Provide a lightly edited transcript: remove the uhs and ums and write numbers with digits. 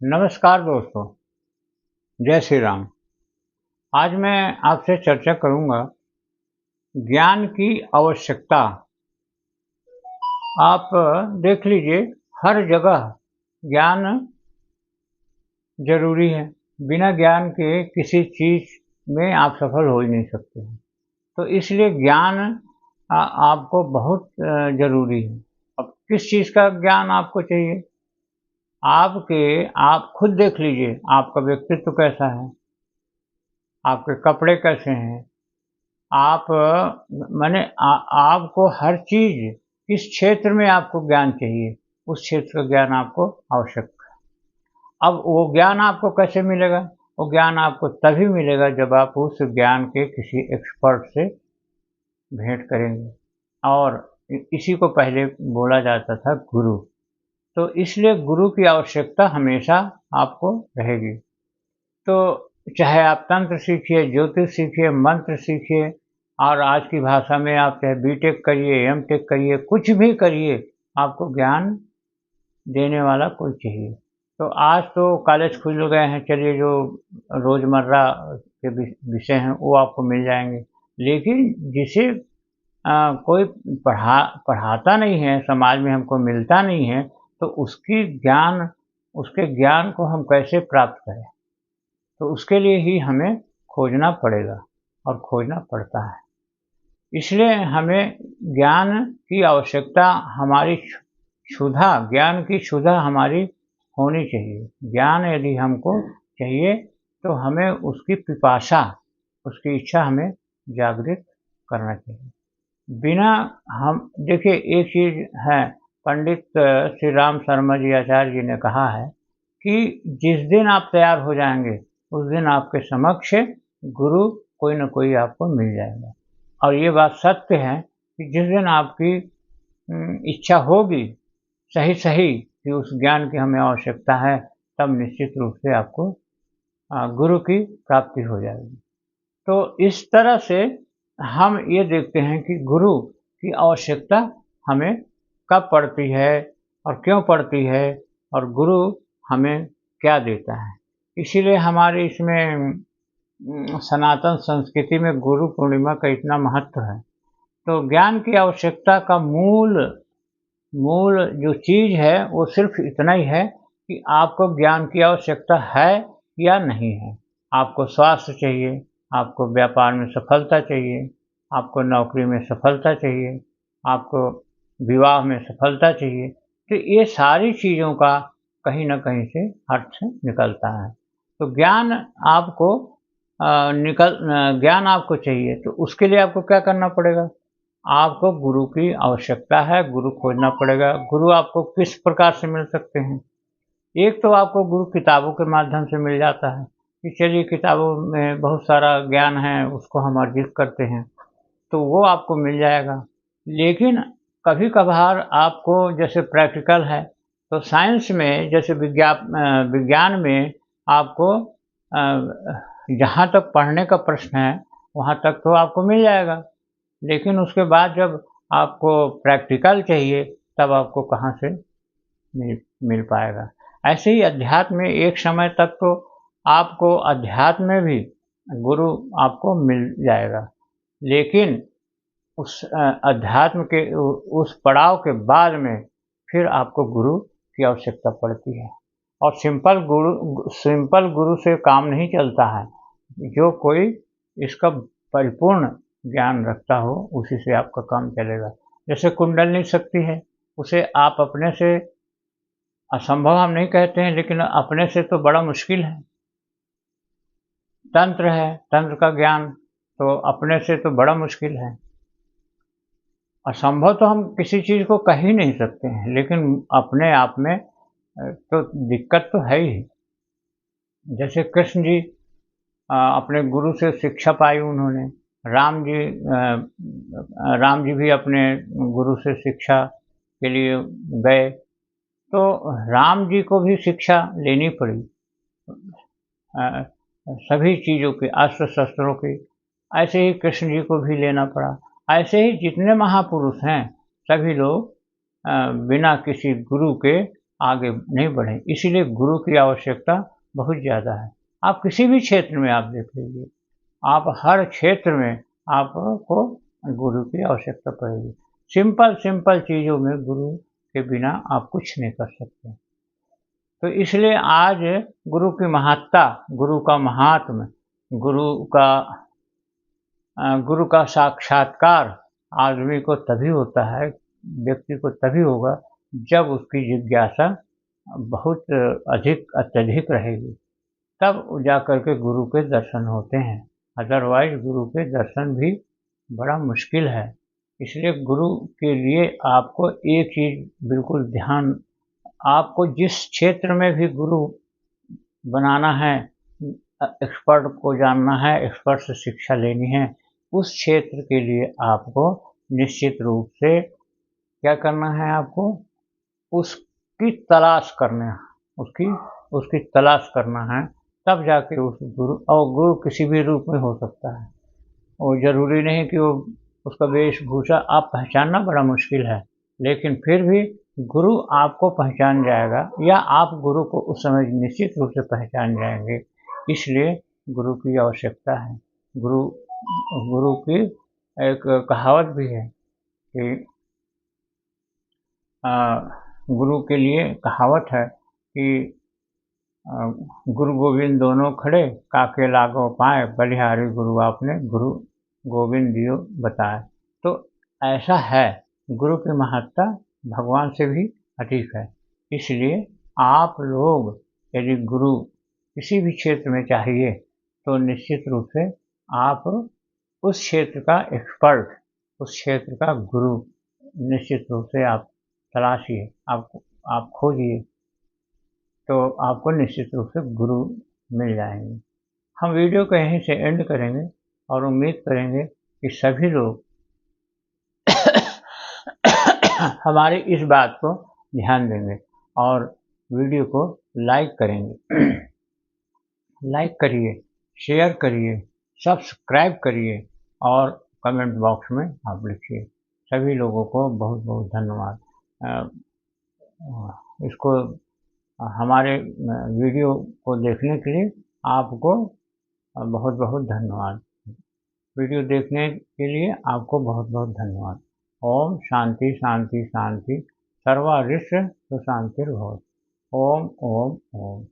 नमस्कार दोस्तों, जय श्री राम। आज मैं आपसे चर्चा करूंगा ज्ञान की आवश्यकता। आप देख लीजिए, हर जगह ज्ञान ज़रूरी है। बिना ज्ञान के किसी चीज़ में आप सफल हो ही नहीं सकते हैं। तो इसलिए ज्ञान आपको बहुत ज़रूरी है। अब किस चीज़ का ज्ञान आपको चाहिए? आप खुद देख लीजिए, आपका व्यक्तित्व कैसा है, आपके कपड़े कैसे हैं, आप माने आपको हर चीज़, किस क्षेत्र में आपको ज्ञान चाहिए, उस क्षेत्र का ज्ञान आपको आवश्यक है। अब वो ज्ञान आपको कैसे मिलेगा? वो ज्ञान आपको तभी मिलेगा जब आप उस ज्ञान के किसी एक्सपर्ट से भेंट करेंगे। और इसी को पहले बोला जाता था गुरु। तो इसलिए गुरु की आवश्यकता हमेशा आपको रहेगी। तो चाहे आप तंत्र सीखिए, ज्योतिष सीखिए, मंत्र सीखिए, और आज की भाषा में आप चाहे बीटेक करिए, एमटेक करिए, कुछ भी करिए, आपको ज्ञान देने वाला कोई चाहिए। तो आज तो कॉलेज खुल गए हैं, चलिए जो रोज़मर्रा के विषय हैं वो आपको मिल जाएंगे। लेकिन जिसे कोई पढ़ाता नहीं है, समाज में हमको मिलता नहीं है, तो उसके ज्ञान को हम कैसे प्राप्त करें? तो उसके लिए ही हमें खोजना पड़ेगा और खोजना पड़ता है। इसलिए हमें ज्ञान की आवश्यकता, हमारी ज्ञान की क्षुधा हमारी होनी चाहिए। ज्ञान यदि हमको चाहिए तो हमें उसकी पिपासा, उसकी इच्छा हमें जागृत करना चाहिए। बिना हम देखिए, एक चीज़ है, पंडित श्री राम शर्मा जी आचार्य जी ने कहा है कि जिस दिन आप तैयार हो जाएंगे उस दिन आपके समक्ष गुरु कोई न कोई आपको मिल जाएगा। और ये बात सत्य है कि जिस दिन आपकी इच्छा होगी सही सही कि उस ज्ञान की हमें आवश्यकता है, तब निश्चित रूप से आपको गुरु की प्राप्ति हो जाएगी। तो इस तरह से हम ये देखते हैं कि गुरु की आवश्यकता हमें कब पड़ती है और क्यों पड़ती है, और गुरु हमें क्या देता है। इसीलिए हमारे इसमें सनातन संस्कृति में गुरु पूर्णिमा का इतना महत्व है। तो ज्ञान की आवश्यकता का मूल मूल जो चीज़ है वो सिर्फ इतना ही है कि आपको ज्ञान की आवश्यकता है या नहीं है। आपको स्वास्थ्य चाहिए, आपको व्यापार में सफलता चाहिए, आपको नौकरी में सफलता चाहिए, आपको विवाह में सफलता चाहिए। तो ये सारी चीज़ों का कहीं न कहीं से अर्थ निकलता है। तो ज्ञान आपको चाहिए, तो उसके लिए आपको क्या करना पड़ेगा? आपको गुरु की आवश्यकता है, गुरु खोजना पड़ेगा। गुरु आपको किस प्रकार से मिल सकते हैं? एक तो आपको गुरु किताबों के माध्यम से मिल जाता है कि चलिए किताबों में बहुत सारा ज्ञान है, उसको हम अर्जित करते हैं, तो वो आपको मिल जाएगा। लेकिन कभी कभार आपको, जैसे प्रैक्टिकल है, तो साइंस में जैसे विज्ञान में आपको जहाँ तक पढ़ने का प्रश्न है वहाँ तक तो आपको मिल जाएगा। लेकिन उसके बाद जब आपको प्रैक्टिकल चाहिए तब आपको कहाँ से मिल पाएगा। ऐसे ही अध्यात्म में एक समय तक तो आपको अध्यात्म में भी गुरु आपको मिल जाएगा। लेकिन उस अध्यात्म के उस पड़ाव के बाद में फिर आपको गुरु की आवश्यकता पड़ती है। और सिंपल गुरु से काम नहीं चलता है। जो कोई इसका परिपूर्ण ज्ञान रखता हो उसी से आपका काम चलेगा। जैसे कुंडलिनी शक्ति है, उसे आप अपने से, असंभव हम नहीं कहते हैं, लेकिन अपने से तो बड़ा मुश्किल है। तंत्र है, तंत्र का ज्ञान तो अपने से तो बड़ा मुश्किल है। असंभव तो हम किसी चीज़ को कह ही नहीं सकते हैं, लेकिन अपने आप में तो दिक्कत तो है ही। जैसे कृष्ण जी अपने गुरु से शिक्षा पाई उन्होंने। राम जी भी अपने गुरु से शिक्षा के लिए गए, तो राम जी को भी शिक्षा लेनी पड़ी सभी चीज़ों की, अस्त्र शस्त्रों की। ऐसे ही कृष्ण जी को भी लेना पड़ा। ऐसे ही जितने महापुरुष हैं सभी लोग बिना किसी गुरु के आगे नहीं बढ़ें। इसीलिए गुरु की आवश्यकता बहुत ज़्यादा है। आप किसी भी क्षेत्र में आप देख लीजिए, आप हर क्षेत्र में आपको गुरु की आवश्यकता पड़ेगी। सिंपल सिंपल चीज़ों में गुरु के बिना आप कुछ नहीं कर सकते। तो इसलिए आज गुरु की महत्ता, गुरु का महात्म, गुरु का गुरु का साक्षात्कार आदमी को तभी होता है, व्यक्ति को तभी होगा जब उसकी जिज्ञासा बहुत अत्यधिक रहेगी, तब जाकर के गुरु के दर्शन होते हैं। अदरवाइज गुरु के दर्शन भी बड़ा मुश्किल है। इसलिए गुरु के लिए आपको एक चीज़ बिल्कुल ध्यान, आपको जिस क्षेत्र में भी गुरु बनाना है, एक्सपर्ट को जानना है, एक्सपर्ट से शिक्षा लेनी है, उस क्षेत्र के लिए आपको निश्चित रूप से क्या करना है, आपको उसकी तलाश करना है, उसकी तलाश करना है, तब जाके उस गुरु, और गुरु किसी भी रूप में हो सकता है। और ज़रूरी नहीं कि वो उसका वेशभूषा आप पहचानना बड़ा मुश्किल है, लेकिन फिर भी गुरु आपको पहचान जाएगा, या आप गुरु को उस समय निश्चित रूप से पहचान जाएंगे। इसलिए गुरु की आवश्यकता है। गुरु गुरु की एक कहावत भी है कि गुरु के लिए कहावत है कि गुरु गोविंद दोनों खड़े, काके लागो पाए, बलिहारी गुरु आपने, गुरु गोविंद दियो बताए। तो ऐसा है, गुरु की महत्ता भगवान से भी अधिक है। इसलिए आप लोग यदि गुरु किसी भी क्षेत्र में चाहिए तो निश्चित रूप से आप उस क्षेत्र का एक्सपर्ट, उस क्षेत्र का गुरु निश्चित रूप से आप तलाशिए, आप खोजिए, तो आपको निश्चित रूप से गुरु मिल जाएंगे। हम वीडियो को यहीं से एंड करेंगे और उम्मीद करेंगे कि सभी लोग हमारी इस बात को ध्यान देंगे और वीडियो को लाइक करेंगे। लाइक करिए, शेयर करिए, सब्सक्राइब करिए और कमेंट बॉक्स में आप लिखिए। सभी लोगों को बहुत बहुत धन्यवाद। इसको हमारे वीडियो को देखने के लिए आपको बहुत बहुत धन्यवाद। वीडियो देखने के लिए आपको बहुत बहुत धन्यवाद। ओम शांति शांति शांति, सर्वारिष्ट सुशांतिर्भवतु। ओम ओम ओम।